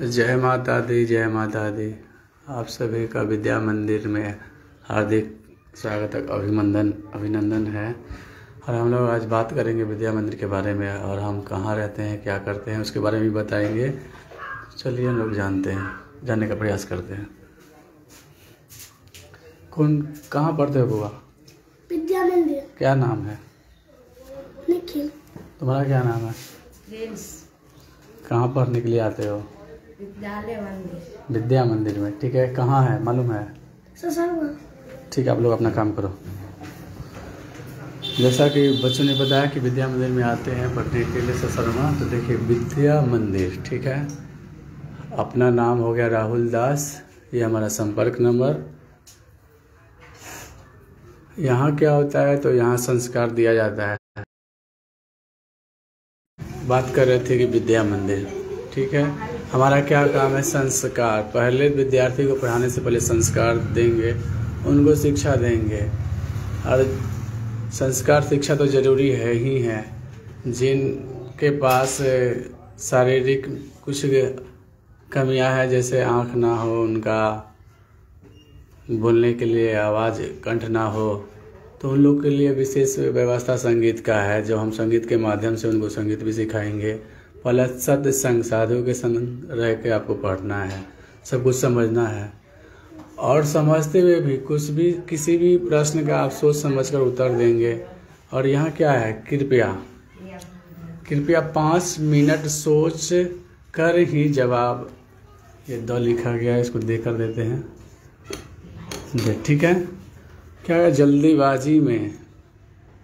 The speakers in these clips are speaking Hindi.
जय माता दी, जय माता दी। आप सभी का विद्या मंदिर में हार्दिक स्वागत, अभिनंदन है। और हम लोग आज बात करेंगे विद्या मंदिर के बारे में, और हम कहाँ रहते हैं, क्या करते हैं, उसके बारे में बताएंगे। चलिए हम लोग जानने का प्रयास करते हैं। कहाँ पढ़ते हो बुआ? विद्या मंदिर। क्या नाम है? निखिल। तुम्हारा क्या नाम है? कहाँ पढ़ने के लिए आते हो? विद्या मंदिर में। ठीक है, कहाँ है मालूम है? ससुरवा। ठीक है, आप लोग अपना काम करो। जैसा कि बच्चों ने बताया कि विद्या मंदिर में आते हैं पढ़ने के लिए ससुरमा। तो देखिए विद्या मंदिर, ठीक है। अपना नाम हो गया राहुल दास, ये हमारा संपर्क नंबर। यहाँ क्या होता है, तो यहाँ संस्कार दिया जाता है। बात कर रहे थे कि विद्या मंदिर, ठीक है। हमारा क्या काम है? संस्कार। पहले विद्यार्थी को पढ़ाने से पहले संस्कार देंगे, उनको शिक्षा देंगे। और संस्कार शिक्षा तो ज़रूरी है ही है। जिनके पास शारीरिक कुछ कमियां हैं, जैसे आँख ना हो, उनका बोलने के लिए आवाज़ कंठ ना हो, तो उन लोग के लिए विशेष व्यवस्था संगीत का है, जो हम संगीत के माध्यम से उनको संगीत भी सिखाएंगे। पहले सत्संग, साधु के संग रह के आपको पढ़ना है, सब कुछ समझना है। और समझते हुए भी किसी भी प्रश्न का आप सोच समझकर उत्तर देंगे। और यहाँ क्या है? कृपया 5 मिनट सोच कर ही जवाब। ये 2 लिखा गया है, इसको देकर देते हैं। ठीक है। क्या है?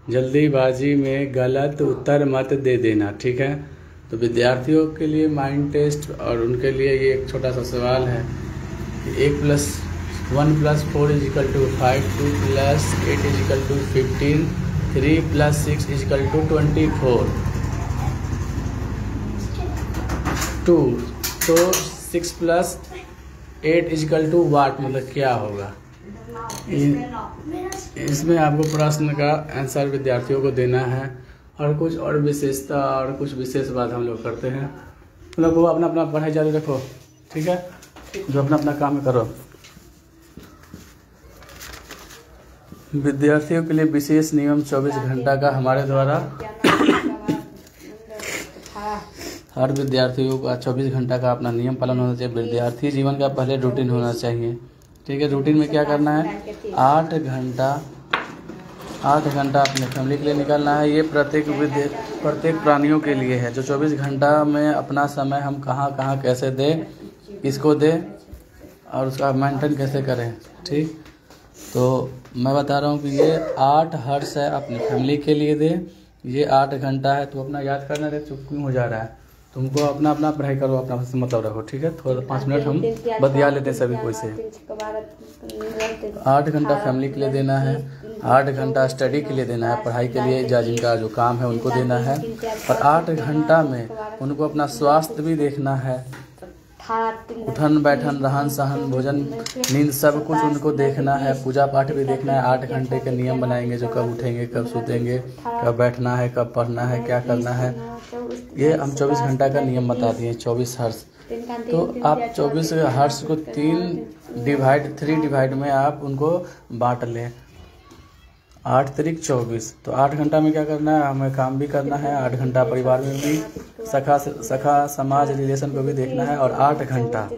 जल्दीबाजी में गलत उत्तर मत दे देना, ठीक है। तो विद्यार्थियों के लिए माइंड टेस्ट, और उनके लिए ये एक छोटा सा सवाल है कि 1 + 1 + 4 = 5, 2 + 8 = 15, 3 + 6 = 24, 2 तो 6 + 8 = वाट, मतलब क्या होगा? इसमें आपको प्रश्न का आंसर विद्यार्थियों को देना है। और कुछ और विशेषता और कुछ विशेष बात हम लोग करते हैं। मतलब वो अपना पढ़ाई जारी रखो, ठीक है। जो अपना काम करो। विद्यार्थियों के लिए विशेष नियम 24 घंटा का हमारे द्वारा हर विद्यार्थियों का 24 घंटा का अपना नियम पालन होना चाहिए। विद्यार्थी जीवन का पहले रूटीन होना चाहिए, ठीक है। रूटीन में क्या करना है? 8 घंटा अपने फैमिली के लिए निकालना है। ये प्रत्येक प्राणियों के लिए है। जो 24 घंटा में अपना समय हम कहाँ कैसे दें, किसको दें, और उसका मेंटेन कैसे करें, ठीक। तो मैं बता रहा हूँ कि ये 8 हर्ष है अपनी फैमिली के लिए दें। ये 8 घंटा है, तो अपना याद करना है। चुप क्यों हो जा रहा है? तुमको अपना पढ़ाई करो, अपना मतलब रखो, ठीक है। थोड़ा 5 मिनट हम बतिया लेते हैं सभी कोई से। 8 घंटा फैमिली के लिए देना है, 8 घंटा स्टडी के लिए देना है, पढ़ाई के लिए जिनका जो काम है उनको देना है। और 8 घंटा में उनको अपना स्वास्थ्य भी देखना है। उठन बैठन, रहन सहन, भोजन, नींद, सब कुछ उनको देखना है। पूजा पाठ भी देखना है। 8 घंटे के नियम बनाएंगे, जो कब उठेंगे, कब सोतेंगे, कब बैठना है, कब पढ़ना है, क्या करना है। ये हम 24 घंटा का नियम बता दिए। 24 हर्ष, तो आप 24 हर्ष को 3 डिवाइड में आप उनको बांट लें। 8 × 24, तो 8 घंटा में क्या करना है? हमें काम भी करना है। 8 घंटा परिवार में भी सखा समाज रिलेशन को भी देखना है। और 8 घंटा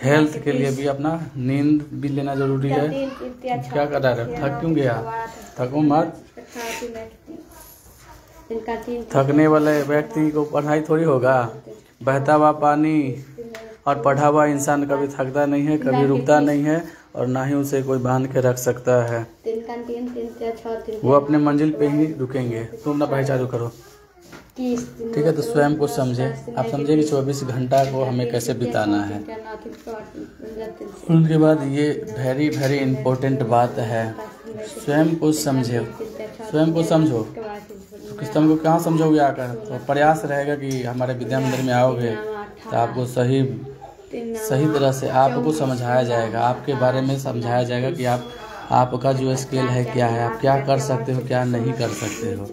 हेल्थ के लिए भी अपना नींद भी लेना जरूरी है। क्या कर रहा है? थक क्यों गया? थको मत। थकने वाले व्यक्ति को पढ़ाई थोड़ी होगा। बहता हुआ पानी और पढ़ा हुआ इंसान कभी थकता नहीं है, कभी रुकता नहीं है, और ना ही उसे कोई बांध के रख सकता है। वो अपने मंजिल पे ही रुकेंगे। तुम अपना पढ़ाई चालू करो, ठीक है। तो स्वयं को समझे, आप समझे कि 24 घंटा को हमें कैसे बिताना है। उनके बाद ये वेरी इम्पोर्टेंट बात है, स्वयं को समझो। तो किस तुमको कहाँ समझोगे आकर? तो प्रयास रहेगा कि हमारे विद्या मंदिर में आओगे तो आपको सही तरह से आपको समझाया जाएगा, आपके बारे में समझाया जाएगा कि आपका जो स्किल है क्या है, आप क्या कर सकते हो, क्या नहीं कर सकते हो।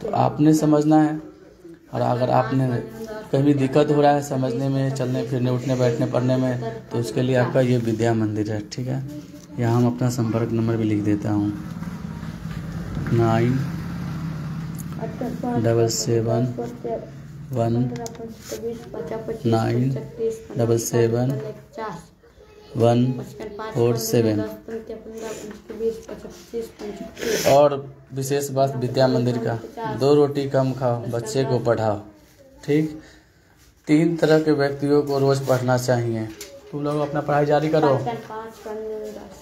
तो आपने समझना है और अगर आपने कहीं भी दिक्कत हो रहा है समझने में, चलने फिरने, उठने बैठने पढ़ने में, तो उसके लिए आपका ये विद्या मंदिर है। ठीक है, यहाँ हम अपना संपर्क नंबर भी लिख देता हूँ 9771977147। और विशेष बात विद्या मंदिर का, 2 रोटी कम खाओ, बच्चे को पढ़ाओ। ठीक, 3 तरह के व्यक्तियों को रोज पढ़ना चाहिए। तुम लोग अपना पढ़ाई जारी करो।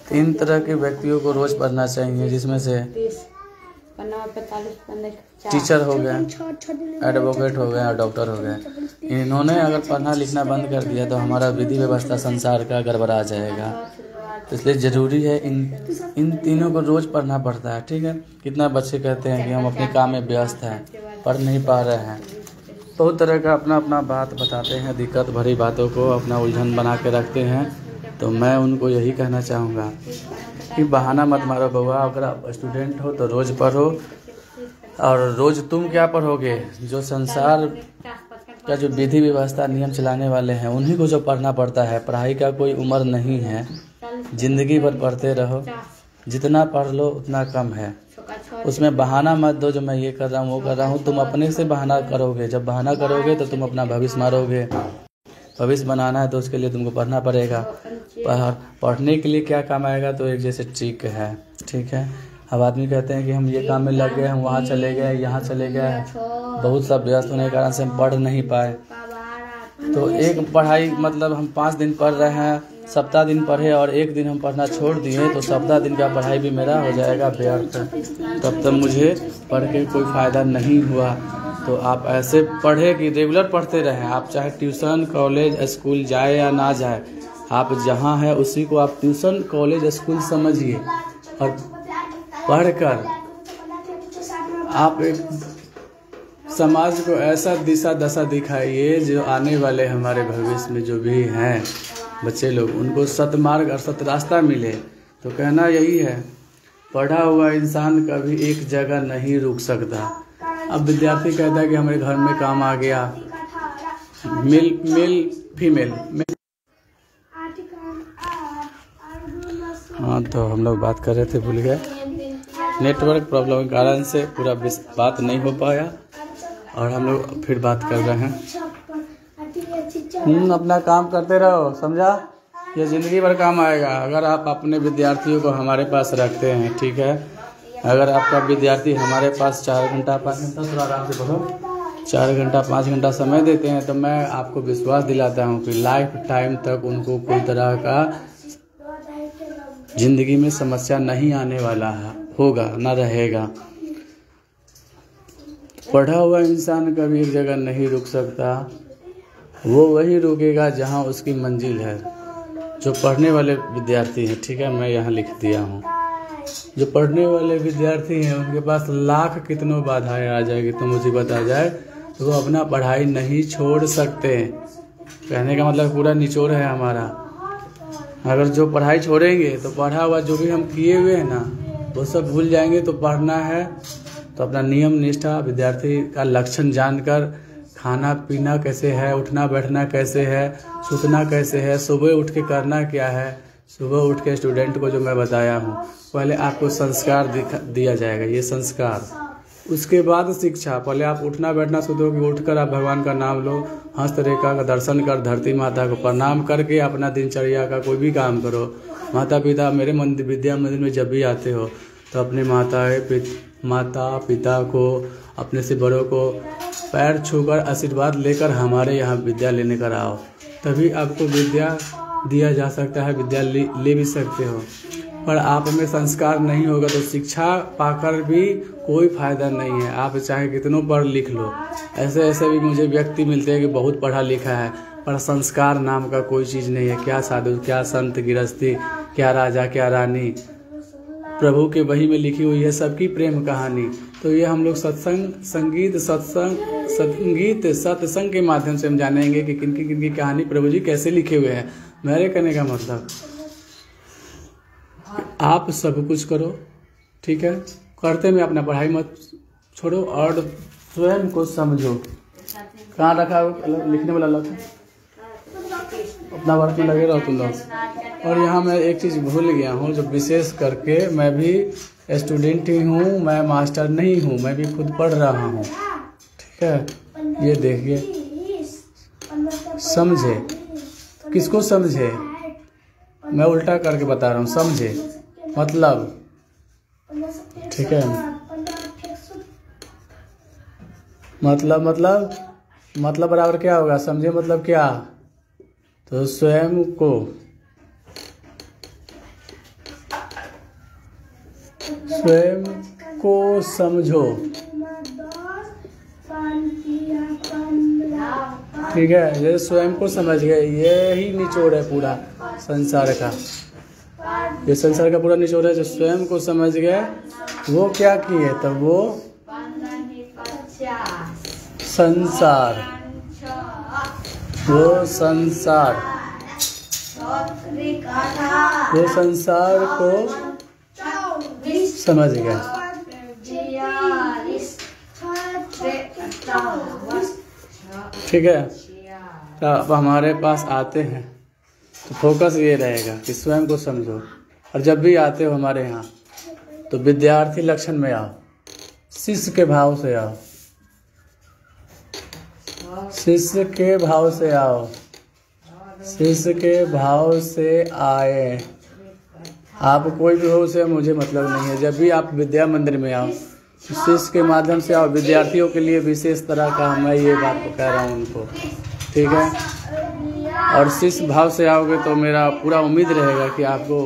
3 तरह के व्यक्तियों को रोज पढ़ना चाहिए, जिसमें से टीचर हो गए, एडवोकेट हो गए और डॉक्टर हो गए। इन्होंने अगर पढ़ना लिखना बंद कर दिया तो हमारा विधि व्यवस्था संसार का गड़बड़ा जाएगा। तो इसलिए ज़रूरी है इन तीनों को रोज़ पढ़ना पड़ता है। ठीक है, कितना बच्चे कहते हैं कि हम अपने काम में व्यस्त हैं, पढ़ नहीं पा रहे हैं। बहुत तरह का अपना अपना बात बताते हैं, दिक्कत भरी बातों को अपना उलझन बना के रखते हैं। तो मैं उनको यही कहना चाहूँगा कि बहाना मत मारो बउआ। अगर आप स्टूडेंट हो तो रोज़ पढ़ो, और रोज़ तुम क्या पढ़ोगे, जो संसार का जो विधि व्यवस्था नियम चलाने वाले हैं उन्हीं को जो पढ़ना पड़ता है। पढ़ाई का कोई उम्र नहीं है, ज़िंदगी भर पढ़ते रहो, जितना पढ़ लो उतना कम है। उसमें बहाना मत दो, जो मैं ये कर रहा हूँ वो कर रहा हूँ। तुम अपने से बहाना करोगे, जब बहाना करोगे तो तुम अपना भविष्य मारोगे। भविष्य बनाना है तो उसके लिए तुमको पढ़ना पड़ेगा। पढ़ने के लिए क्या काम आएगा, तो एक जैसे ट्रिक है। ठीक है, अब आदमी कहते हैं कि हम ये काम में लग गए, हम वहाँ चले गए, यहाँ चले गए, बहुत सब व्यस्त होने के कारण से हम पढ़ नहीं पाए। तो एक पढ़ाई मतलब हम 5 दिन पढ़ रहे हैं, सप्ताह दिन पढ़े और 1 दिन हम पढ़ना छोड़ दिए, तो सप्ताह दिन का पढ़ाई भी मेरा हो जाएगा व्यर्थ। तब तक मुझे पढ़ के कोई फ़ायदा नहीं हुआ। तो आप ऐसे पढ़े कि रेगुलर पढ़ते रहें। आप चाहे ट्यूशन, कॉलेज, स्कूल जाए या ना जाए, आप जहाँ हैं उसी को आप ट्यूशन, कॉलेज, स्कूल समझिए, और पढ़कर आप एक समाज को ऐसा दिशा दशा दिखाइए जो आने वाले हमारे भविष्य में जो भी हैं बच्चे लोग, उनको सतमार्ग और सत रास्ता मिले। तो कहना यही है, पढ़ा हुआ इंसान कभी एक जगह नहीं रुक सकता। अब विद्यार्थी कहता है कि हमारे घर में काम आ गया, मेल फीमेल। हाँ, तो हम लोग बात कर रहे थे, भूल गए। नेटवर्क प्रॉब्लम के कारण से पूरा बात नहीं हो पाया, और हम लोग फिर बात कर रहे हैं। अपना काम करते रहो, समझा? ये ज़िंदगी भर काम आएगा अगर आप अपने विद्यार्थियों को हमारे पास रखते हैं। ठीक है, अगर आपका विद्यार्थी हमारे पास 4 घंटा 5 घंटा, थोड़ा आराम से पढ़ो, 4 घंटा 5 घंटा समय देते हैं, तो मैं आपको विश्वास दिलाता हूँ कि लाइफ टाइम तक उनको कोई तरह का ज़िंदगी में समस्या नहीं आने वाला होगा, ना रहेगा। पढ़ा हुआ इंसान कभी एक जगह नहीं रुक सकता, वो वही रुकेगा जहाँ उसकी मंजिल है। जो पढ़ने वाले विद्यार्थी हैं, ठीक है, मैं यहाँ लिख दिया हूँ, जो पढ़ने वाले विद्यार्थी हैं उनके पास लाख कितनों बाधाएं आ जाएगी, तो मुसीबत आ जाए, तो वो अपना पढ़ाई नहीं छोड़ सकते। कहने का मतलब पूरा निचोड़ है हमारा। अगर जो पढ़ाई छोड़ेंगे तो पढ़ा हुआ जो भी हम किए हुए हैं ना, वो सब भूल जाएंगे। तो पढ़ना है तो अपना नियम निष्ठा, विद्यार्थी का लक्षण जानकर, खाना पीना कैसे है, उठना बैठना कैसे है, सूतना कैसे है, सुबह उठ के करना क्या है। सुबह उठ के स्टूडेंट को जो मैं बताया हूँ, पहले आपको संस्कार दिया जाएगा, ये संस्कार। उसके बाद शिक्षा। पहले आप उठना बैठना सीखोगे, उठकर आप भगवान का नाम लो, हस्तरेखा का दर्शन कर, धरती माता को प्रणाम करके अपना दिनचर्या का कोई भी काम करो। माता पिता मेरे मंदिर, विद्या मंदिर में जब भी आते हो तो अपने माता पिता को, अपने से बड़ों को पैर छूकर आशीर्वाद लेकर हमारे यहाँ विद्या लेने कर आओ, तभी आपको विद्या दिया जा सकता है, विद्या ले भी सकते हो। पर आप में संस्कार नहीं होगा तो शिक्षा पाकर भी कोई फायदा नहीं है। आप चाहे कितनों पढ़ लिख लो, ऐसे भी मुझे व्यक्ति मिलते हैं कि बहुत पढ़ा लिखा है, पर संस्कार नाम का कोई चीज़ नहीं है। क्या साधु, क्या संत गृहस्थी, क्या राजा, क्या रानी, प्रभु के वही में लिखी हुई है सबकी प्रेम कहानी। तो ये हम लोग सत्संग के माध्यम से हम जानेंगे कि किनकी कहानी प्रभु जी कैसे लिखे हुए हैं। मेरे कहने का मतलब, आप सब कुछ करो, ठीक है, करते में अपना पढ़ाई मत छोड़ो और स्वयं को समझो। कहाँ रखा हो लिखने वाला लॉक? अपना वर्क में लगे रहो तुम लोग। और यहाँ मैं एक चीज़ भूल गया हूँ, जो विशेष करके मैं भी स्टूडेंट ही हूँ, मैं मास्टर नहीं हूँ, मैं भी खुद पढ़ रहा हूँ। ठीक है, ये देखिए, समझे? किसको समझे? मैं उल्टा करके बता रहा हूँ, समझे? मतलब ठीक है, मतलब बराबर क्या होगा? समझे मतलब क्या? तो स्वयं को समझो। ठीक है, ये स्वयं को समझ गए, यही निचोड़ है पूरा संसार का। ये संसार का पूरा निचोड़ है, जो स्वयं को समझ गए वो क्या किए? तो वो संसार को समझ गए। ठीक है, तो अब हमारे पास आते हैं तो फोकस ये रहेगा कि स्वयं को समझो। और जब भी आते हो हमारे यहाँ तो विद्यार्थी लक्षण में आओ, शिष्य के भाव से आओ, शिष्य के भाव से आओ, शिष्य के भाव से आए। आप कोई भी हो उसे मुझे मतलब नहीं है। जब भी आप विद्या मंदिर में आओ तो शिष्य के माध्यम से आओ। विद्यार्थियों के लिए विशेष तरह का मैं ये बात कह रहा हूँ उनको, ठीक है। और शिष्य भाव से आओगे तो मेरा पूरा उम्मीद रहेगा कि आपको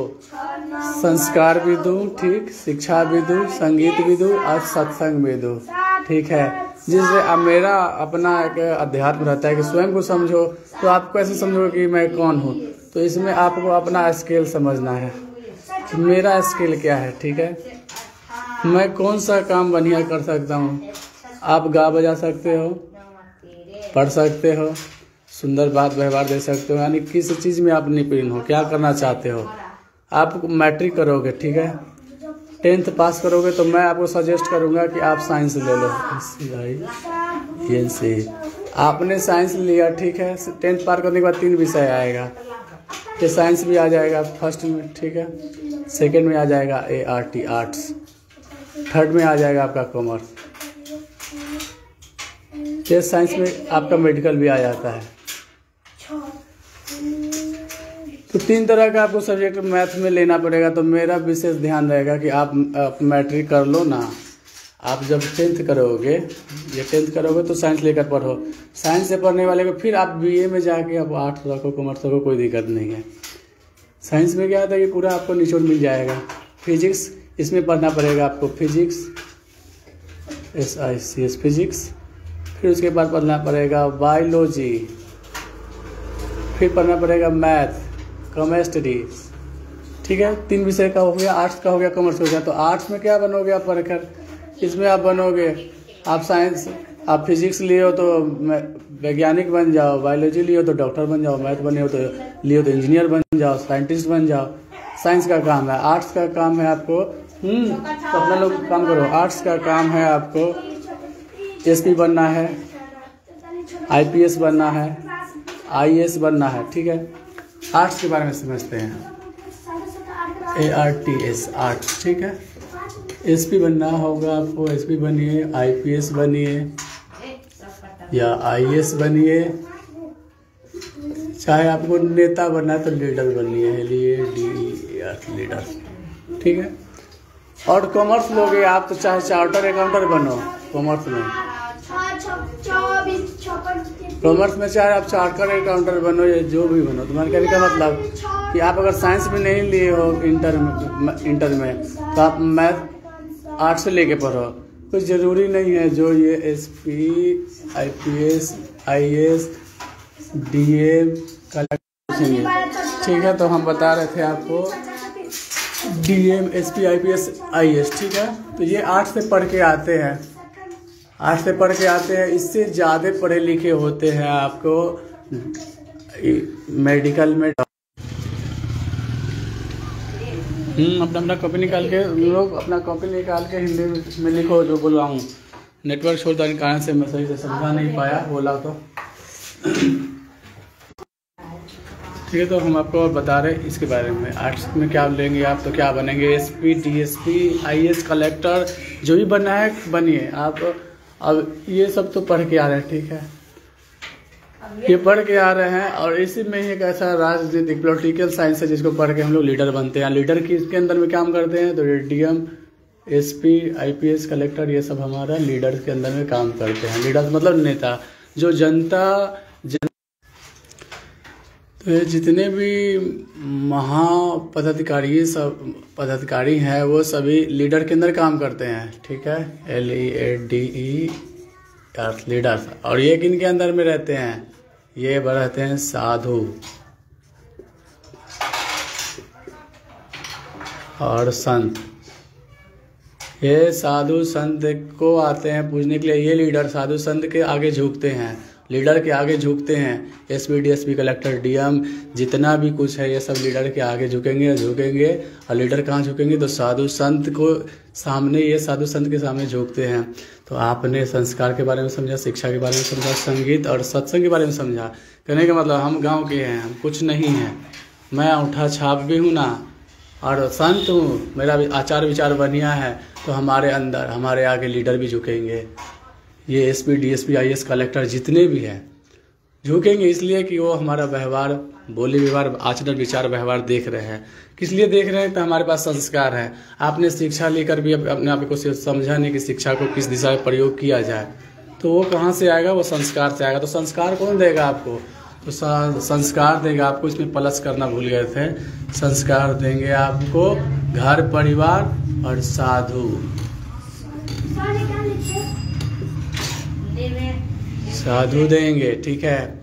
संस्कार भी दूँ, ठीक, शिक्षा भी दूँ, संगीत भी दूँ और सत्संग भी दूँ, ठीक है। जिससे अब मेरा अपना एक अध्यात्म रहता है कि स्वयं को समझो। तो आप कैसे समझोगे कि मैं कौन हूँ? तो इसमें आपको अपना स्केल समझना है कि मेरा स्केल क्या है, ठीक है। मैं कौन सा काम बढ़िया कर सकता हूँ। आप गा बजा सकते हो, पढ़ सकते हो, सुंदर बात व्यवहार दे सकते हो, यानी किस चीज़ में आप निपुण हो, क्या करना चाहते हो। आप मैट्रिक करोगे, ठीक है, 10th पास करोगे तो मैं आपको सजेस्ट करूंगा कि आप साइंस ले लो। आपने साइंस लिया, ठीक है, 10th पार करने के बाद 3 विषय आएगा। ये साइंस भी आ जाएगा फर्स्ट में, ठीक है, सेकंड में आ जाएगा ART आर्ट्स, थर्ड में आ जाएगा आपका कॉमर्स, ये साइंस में आपका मेडिकल भी आ जाता है। तो 3 तरह का आपको सब्जेक्ट मैथ में लेना पड़ेगा। तो मेरा विशेष ध्यान रहेगा कि आप मैट्रिक कर लो ना। आप जब 10th करोगे, ये 10th करोगे तो साइंस लेकर पढ़ो। साइंस से पढ़ने वाले को फिर आप BA में जाके आप आर्ट्स रखो, कॉमर्स रखो, कोई दिक्कत नहीं है। साइंस में क्या होता है कि पूरा आपको निचोड़ मिल जाएगा। फिजिक्स इसमें पढ़ना पड़ेगा आपको, फिजिक्स SICS फिजिक्स, फिर उसके बाद पढ़ना पड़ेगा बायोलॉजी, फिर पढ़ना पड़ेगा मैथ, केमिस्ट्री, ठीक है। 3 विषय का हो गया, आर्ट्स का हो गया, कॉमर्स हो गया। तो आर्ट्स में क्या बनोगे आप पढ़कर? इसमें आप बनोगे, आप साइंस, आप फिजिक्स लिए हो तो वैज्ञानिक बन जाओ, बायोलॉजी लिए हो तो डॉक्टर बन जाओ, मैथ बने हो तो लिए तो इंजीनियर बन जाओ, साइंटिस्ट बन जाओ। साइंस का काम है, आर्ट्स का काम है आपको तो अपना लोग काम करो। आर्ट्स का काम है आपको SP बनना है, IPS बनना है, IAS बनना है, ठीक है। आर्ट्स के बारे में समझते हैं, ARTS आर्ट्स, ठीक है। SP बनना होगा आपको, SP बनिए, IPS बनिए या IAS बनिए, चाहे आपको नेता बनना है तो लीडर बनिए, LEADER लीडर, ठीक है। और कॉमर्स लोगे आप तो चाहे चार्टर अकाउंटर बनो, कॉमर्स में चाहे आप चार्टर अकाउंटर बनो या जो भी बनो। तुम्हारे कहने का मतलब कि आप अगर साइंस में नहीं लिए हो इंटर में तो आप मैथ आर्ट्स से लेके पढ़ो, कुछ ज़रूरी नहीं है। जो ये SP IPS IAS DA का ठीक है। तो हम बता रहे थे आपको DM SP IPS IAS, ठीक है। तो ये आर्ट्स से पढ़ के आते हैं, आर्ट्स से पढ़ के आते हैं। इससे ज़्यादा पढ़े लिखे होते हैं आपको मेडिकल में। अपना कॉपी निकाल के लोग अपना कॉपी निकाल के हिंदी में लिखो जो बोल रहा हूँ। नेटवर्क छोड़ने के कारण से मैं सही से समझा नहीं पाया, बोला तो ठीक है। तो हम आपको और बता रहे इसके बारे में, आर्ट्स में क्या लेंगे आप तो क्या बनेंगे, एसपी, डीएसपी, आईएएस, कलेक्टर, जो भी बनना है बनिए आप। अब ये सब तो पढ़ के आ रहे हैं, ठीक है, ये पढ़ के आ रहे हैं। और इसी में ही एक ऐसा राजनीतिक पॉलिटिकल साइंस है जिसको पढ़ के हम लोग लीडर बनते हैं। लीडर किसके अंदर में काम करते हैं, तो डीएम, एसपी, आईपीएस, कलेक्टर, ये सब हमारा लीडर के अंदर में काम करते हैं। लीडर मतलब नेता, जो जनता तो ये जितने भी महापदाधिकारी सब पदाधिकारी हैं वो सभी लीडर के अंदर काम करते हैं, ठीक है, LEADE लीडर। और ये किन के अंदर में रहते हैं, ये रहते हैं साधु और संत। ये साधु संत को आते हैं पूजने के लिए, ये लीडर साधु संत के आगे झुकते हैं, लीडर के आगे झुकते हैं। एसपी, डीएसपी, कलेक्टर, डीएम, जितना भी कुछ है ये सब लीडर के आगे झुकेंगे। और लीडर कहाँ झुकेंगे, तो साधु संत को सामने, ये साधु संत के सामने झुकते हैं। तो आपने संस्कार के बारे में समझा, शिक्षा के बारे में समझा, संगीत और सत्संग के बारे में समझा। कहने का मतलब हम गाँव के हैं, हम कुछ नहीं हैं, मैं उठा छाप भी हूँ ना, और संत हूँ, मेरा भी आचार विचार बढ़िया है। तो हमारे अंदर, हमारे आगे लीडर भी झुकेंगे। ये एसपी, डीएसपी, आईएएस, कलेक्टर जितने भी हैं झुकेंगे, इसलिए कि वो हमारा व्यवहार, बोली व्यवहार, आचरण विचार व्यवहार देख रहे हैं। किस लिए देख रहे हैं, तो हमारे पास संस्कार है। आपने शिक्षा लेकर भी अपने आप को समझा नहीं कि शिक्षा को किस दिशा में प्रयोग किया जाए, तो वो कहाँ से आएगा, वो संस्कार से आएगा। तो संस्कार कौन देगा आपको, तो संस्कार देगा आपको, इसमें प्लस करना भूल गए थे, संस्कार देंगे आपको घर परिवार और साधु, साधु देंगे, ठीक है।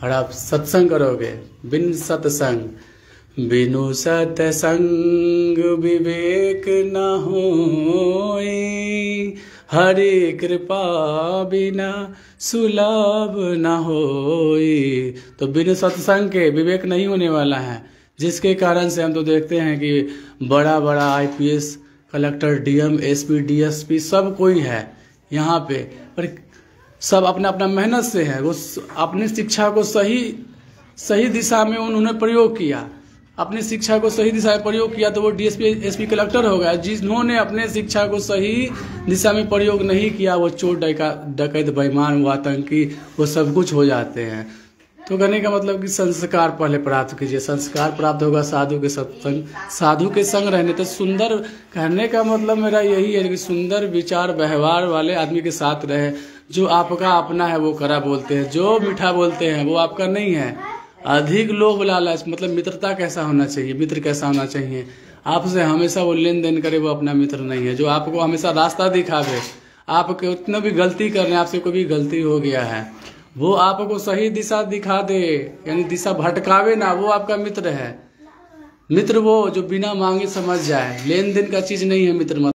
और आप सत्संग करोगे, बिन सत्संग, बिनु सत्संग विवेक न होई, हरि कृपा बिना सुलभ न होई। तो बिनु सत्संग के विवेक नहीं होने वाला है, जिसके कारण से हम तो देखते हैं कि बड़ा बड़ा IPS, collector, DM, SP, DSP सब कोई है यहाँ पे, पर सब अपना अपना मेहनत से है। वो अपनी शिक्षा को सही दिशा में उन्होंने प्रयोग किया, अपनी शिक्षा को सही दिशा में प्रयोग किया, तो वो डीएसपी, एसपी, कलेक्टर हो गया। जिन्होंने अपने शिक्षा को सही दिशा में प्रयोग नहीं किया, वो चोर, डकैत, बेईमान, वो आतंकी, वो सब कुछ हो जाते हैं। तो कहने का मतलब कि संस्कार पहले प्राप्त कीजिए, संस्कार प्राप्त होगा साधु के सत्संग, साधु के संग रहने। तो सुंदर, कहने का मतलब मेरा यही है कि सुंदर विचार व्यवहार वाले आदमी के साथ रहे। जो आपका अपना है वो कड़ा बोलते हैं, जो मीठा बोलते हैं वो आपका नहीं है। अधिक लोभ लालच, मतलब मित्रता कैसा होना चाहिए, मित्र कैसा होना चाहिए, आपसे हमेशा वो लेन देन करे, वो अपना मित्र नहीं है। जो आपको हमेशा रास्ता दिखावे, आप कितना भी गलती कर रहे हैं, आपसे कोई भी गलती हो गया है, वो आपको सही दिशा दिखा दे, यानी दिशा भटकावे ना, वो आपका मित्र है। मित्र वो जो बिना मांगे समझ जाए, लेन देन का चीज नहीं है मित्र।